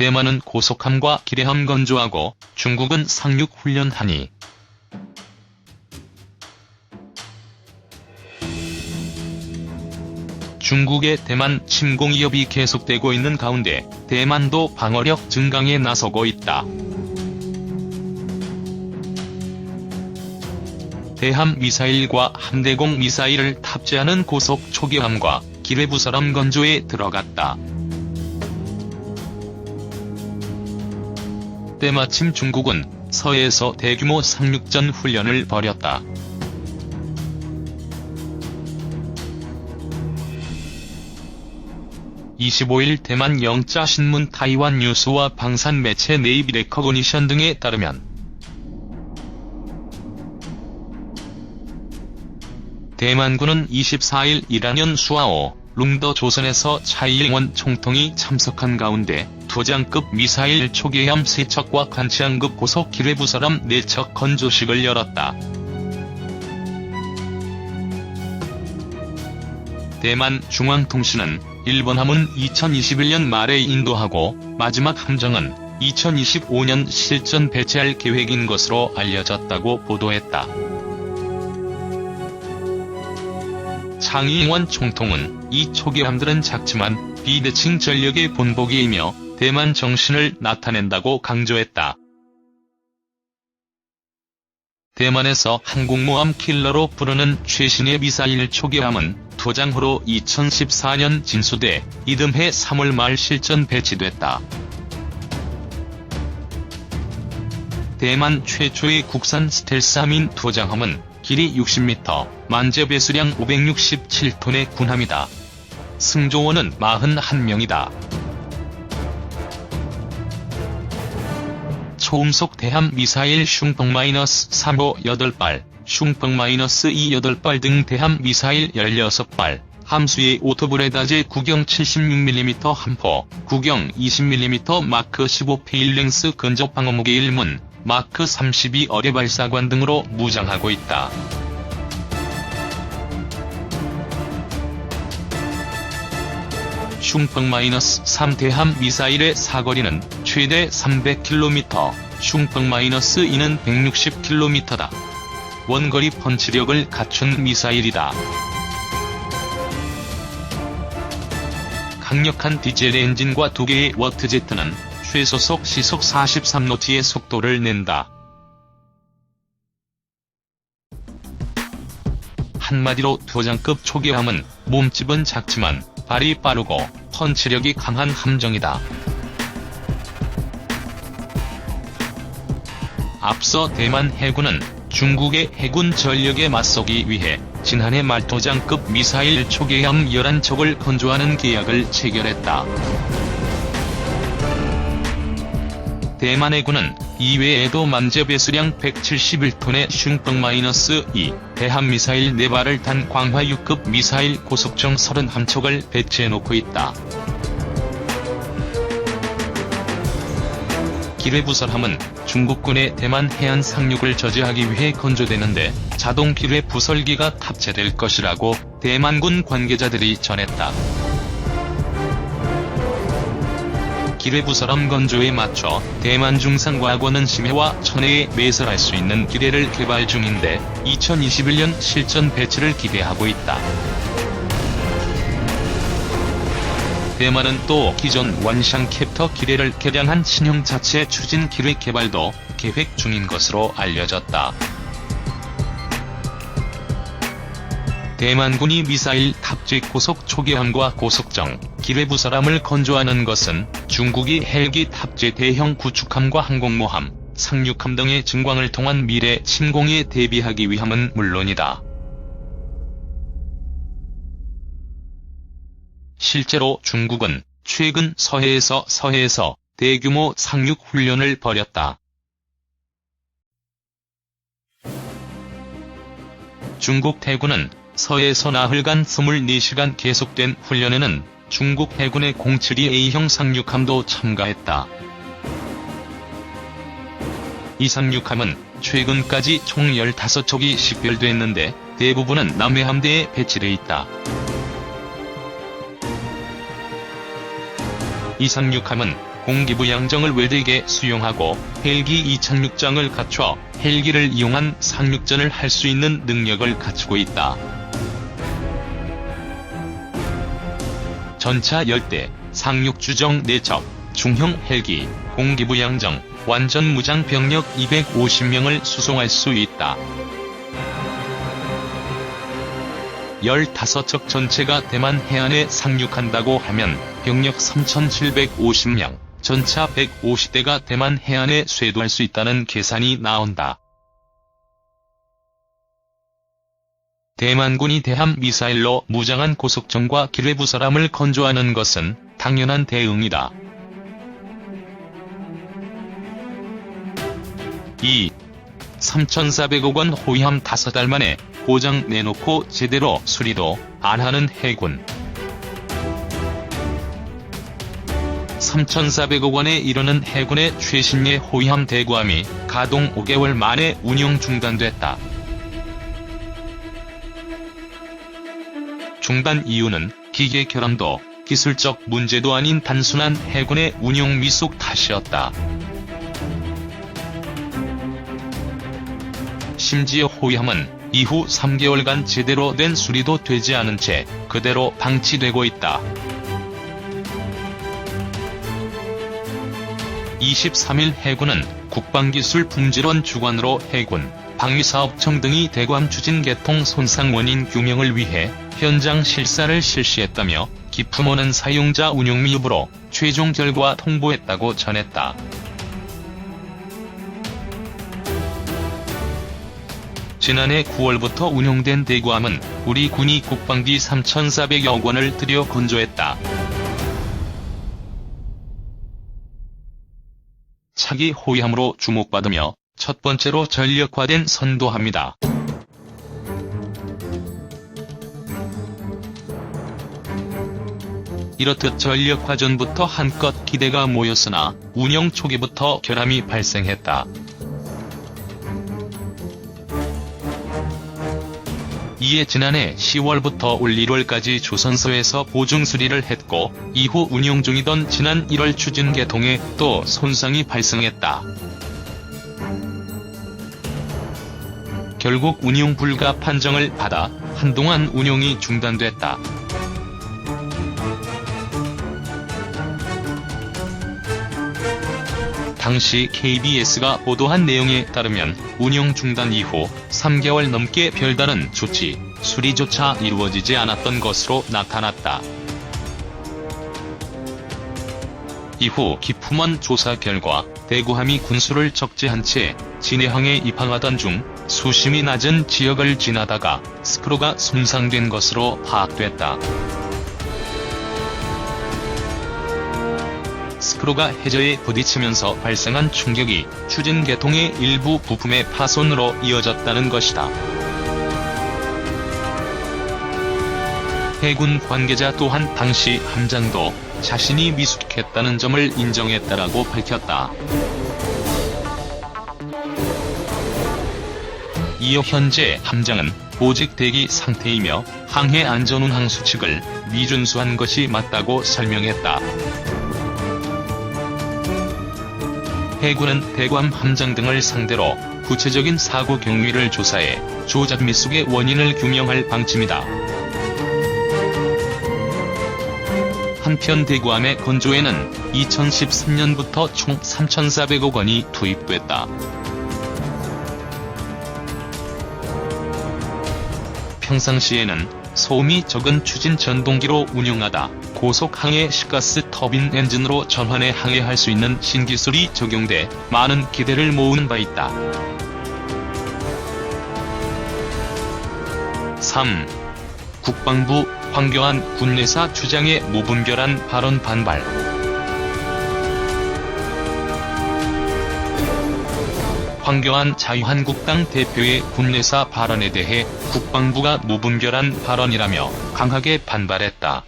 대만은 고속함과 기뢰함 건조하고 중국은 상륙 훈련하니 중국의 대만 침공 위협이 계속되고 있는 가운데 대만도 방어력 증강에 나서고 있다. 대함 미사일과 함대공 미사일을 탑재하는 고속 초계함과 기뢰부설함 건조에 들어갔다. 때마침 중국은 서해에서 대규모 상륙전 훈련을 벌였다. (25일) 대만 영자신문 타이완 뉴스와 방산 매체 네이비 레커그니션 등에 따르면 대만군은 24일 이란현 수아오, 룽더 조선에서 차이잉원 총통이 참석한 가운데 도장급 미사일 초계함 3척과 간치항급 고속 기뢰부설함 4척 건조식을 열었다. 대만 중앙통신은 일본 함은 2021년 말에 인도하고 마지막 함정은 2025년 실전 배치할 계획인 것으로 알려졌다고 보도했다. 차이잉원 총통은 이 초계함들은 작지만 비대칭 전력의 본보기이며 대만 정신을 나타낸다고 강조했다. 대만에서 항공모함 킬러로 부르는 최신의 미사일 초계함은 도장호로 2014년 진수돼 이듬해 3월 말 실전 배치됐다. 대만 최초의 국산 스텔스함인 도장함은 길이 60m, 만재 배수량 567톤의 군함이다. 승조원은 41명이다. 초음속 대함 미사일 슝펑-3호 8발, 슝펑-2 8발 등 대함 미사일 16발, 함수의 오토브레다제 구경 76mm 함포, 구경 20mm 마크 15 페일랭스 근접 방어무기 1문, 마크 32 어뢰 발사관 등으로 무장하고 있다. 슝펑-3 대함 미사일의 사거리는 최대 300km, 슝펑-2는 160km다. 원거리 펀치력을 갖춘 미사일이다. 강력한 디젤 엔진과 2개의 워트제트는 최소속 시속 43노트의 속도를 낸다. 한마디로 도장급 초계함은 몸집은 작지만 발이 빠르고 펀치력이 강한 함정이다. 앞서 대만 해군은 중국의 해군 전력에 맞서기 위해 지난해 말 도장급 미사일 초계함 11척을 건조하는 계약을 체결했다. 대만 해군은 이외에도 만재 배수량 171톤의 슝펑-2 대함 미사일 4발을 단 광화6급 미사일 고속정 31척을 배치해놓고 있다. 기뢰부설함은 중국군의 대만 해안 상륙을 저지하기 위해 건조되는데 자동 기뢰 부설기가 탑재될 것이라고 대만군 관계자들이 전했다. 기뢰부설함 건조에 맞춰 대만 중상과학원은 심해와 천해에 매설할 수 있는 기뢰를 개발 중인데 2021년 실전 배치를 기대하고 있다. 대만은 또 기존 원샹 캡터 기뢰를 개량한 신형 자체 추진 기뢰 개발도 계획 중인 것으로 알려졌다. 대만군이 미사일 탑재 고속 초계함과 고속정, 기뢰부설함을 건조하는 것은 중국이 헬기 탑재 대형 구축함과 항공모함, 상륙함 등의 증광을 통한 미래 침공에 대비하기 위함은 물론이다. 실제로 중국은 최근 서해에서 대규모 상륙 훈련을 벌였다. 중국 해군은 서해에서 나흘간 24시간 계속된 훈련에는 중국 해군의 072A형 상륙함도 참가했다. 이 상륙함은 최근까지 총 15척이 식별됐는데 대부분은 남해함대에 배치돼 있다. 이상륙함은 공기부 양정을 외대게 수용하고 헬기 2006장을 갖춰 헬기를 이용한 상륙전을 할 수 있는 능력을 갖추고 있다. 전차 열대, 상륙주정 내적, 중형 헬기, 공기부 양정, 완전 무장 병력 250명을 수송할 수 있다. 15척 전체가 대만 해안에 상륙한다고 하면 병력 3,750명, 전차 150대가 대만 해안에 쇄도할 수 있다는 계산이 나온다. 대만군이 대함 미사일로 무장한 고속정과 기뢰부 사람을 건조하는 것은 당연한 대응이다. 2. 3,400억 원 호위함 5달 만에 고장 내놓고 제대로 수리도 안 하는 해군. 3,400억 원에 이르는 해군의 최신의 호위함 대구함이 가동 5개월 만에 운용 중단됐다. 중단 이유는 기계 결함도 기술적 문제도 아닌 단순한 해군의 운용 미숙 탓이었다. 심지어 호위함은 이후 3개월간 제대로 된 수리도 되지 않은 채 그대로 방치되고 있다. 23일 해군은 국방기술품질원 주관으로 해군, 방위사업청 등이 대구함 추진 개통 손상 원인 규명을 위해 현장 실사를 실시했다며 기품 오는 사용자 운용미 여부로 최종 결과 통보했다고 전했다. 지난해 9월부터 운용된 대구함은 우리 군이 국방비 3,400억 원을 들여 건조했다. 차기 호위함으로 주목받으며 첫 번째로 전력화된 선도함이다. 이렇듯 전력화 전부터 한껏 기대가 모였으나 운영 초기부터 결함이 발생했다. 이에 지난해 10월부터 올 1월까지 조선소에서 보증 수리를 했고 이후 운용 중이던 지난 1월 추진 개통에 또 손상이 발생했다. 결국 운용 불가 판정을 받아 한동안 운용이 중단됐다. 당시 KBS가 보도한 내용에 따르면 운용 중단 이후 3개월 넘게 별다른 조치, 수리조차 이루어지지 않았던 것으로 나타났다. 이후 기품원 조사 결과 대구함이 군수를 적재한 채 진해항에 입항하던 중 수심이 낮은 지역을 지나다가 스크루가 손상된 것으로 파악됐다. 스크루가 해저에 부딪히면서 발생한 충격이 추진 개통의 일부 부품의 파손으로 이어졌다는 것이다. 해군 관계자 또한 당시 함장도 자신이 미숙했다는 점을 인정했다라고 밝혔다. 이어 현재 함장은 보직 대기 상태이며 항해 안전운항 수칙을 미준수한 것이 맞다고 설명했다. 해군은 대구함 함장 등을 상대로 구체적인 사고 경위를 조사해 조작 미숙의 원인을 규명할 방침이다. 한편 대구함의 건조에는 2013년부터 총 3,400억 원이 투입됐다. 평상시에는 소음이 적은 추진 전동기로 운용하다 고속 항해 시가스 터빈 엔진으로 전환해 항해할 수 있는 신기술이 적용돼 많은 기대를 모으는 바 있다. 3. 국방부 황교안 군내사 주장에 무분별한 발언 반발. 황교안 자유한국당 대표의 군내사 발언에 대해 국방부가 무분별한 발언이라며 강하게 반발했다.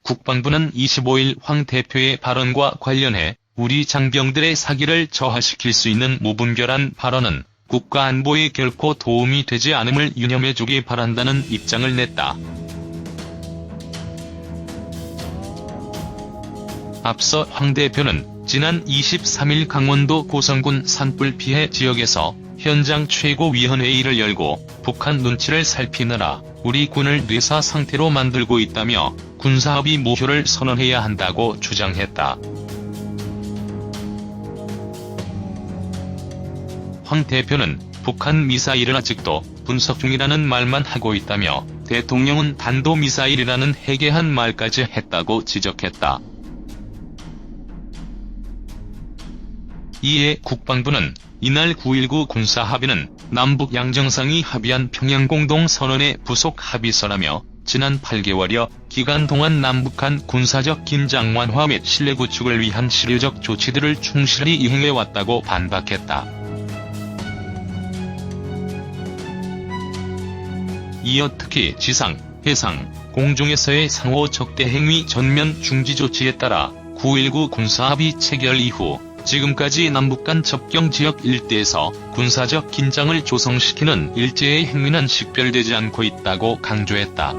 국방부는 25일 황 대표의 발언과 관련해 우리 장병들의 사기를 저하시킬 수 있는 무분별한 발언은 국가안보에 결코 도움이 되지 않음을 유념해주기 바란다는 입장을 냈다. 앞서 황 대표는 지난 23일 강원도 고성군 산불 피해 지역에서 현장 최고위원회의를 열고 북한 눈치를 살피느라 우리 군을 뇌사 상태로 만들고 있다며 군사합의 무효를 선언해야 한다고 주장했다. 황 대표는 북한 미사일을 아직도 분석 중이라는 말만 하고 있다며 대통령은 단도미사일이라는 해괴한 말까지 했다고 지적했다. 이에 국방부는 이날 9.19 군사합의는 남북 양정상이 합의한 평양공동선언의 부속 합의서라며 지난 8개월여 기간 동안 남북 간 군사적 긴장 완화 및 신뢰 구축을 위한 실효적 조치들을 충실히 이행해왔다고 반박했다. 이어 특히 지상, 해상, 공중에서의 상호 적대 행위 전면 중지 조치에 따라 9.19 군사합의 체결 이후 지금까지 남북 간 접경지역 일대에서 군사적 긴장을 조성시키는 일제의 행위는 식별되지 않고 있다고 강조했다.